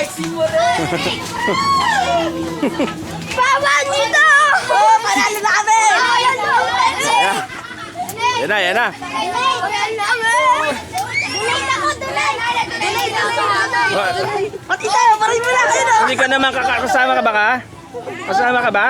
sexy mo rin. Baba dito! Oh, panalo na kami. Yan na, yan na. Pati tayo, parin mo na kayo na. Hindi ka naman kasama ka ba ka? Kasama ka ba?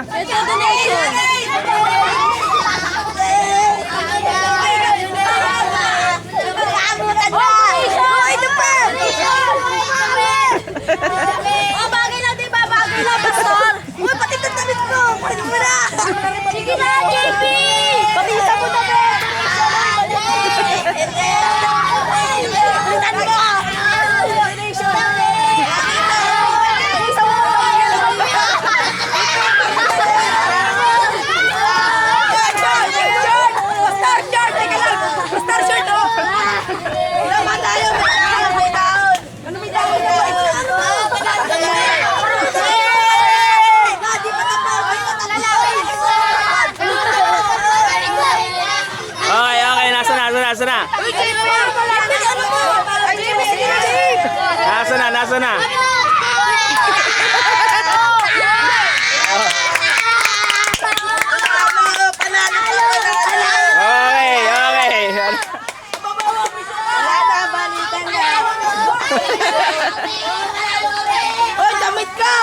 Bagay na, di ba? Bagay na, Pastor! Uy, pati tatamit mo. Parin mo na. Sige na, JP! Pati isa mo na. Palitan mo. Okay, okay. Nasa na, nasa na. Nasa na, nasa na. Okay, okay. Wala na, balitan na. Hoy, damit ka!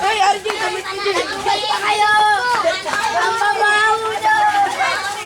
Hoy, RJ, damit ka din. Kayo! Ang babaho daw!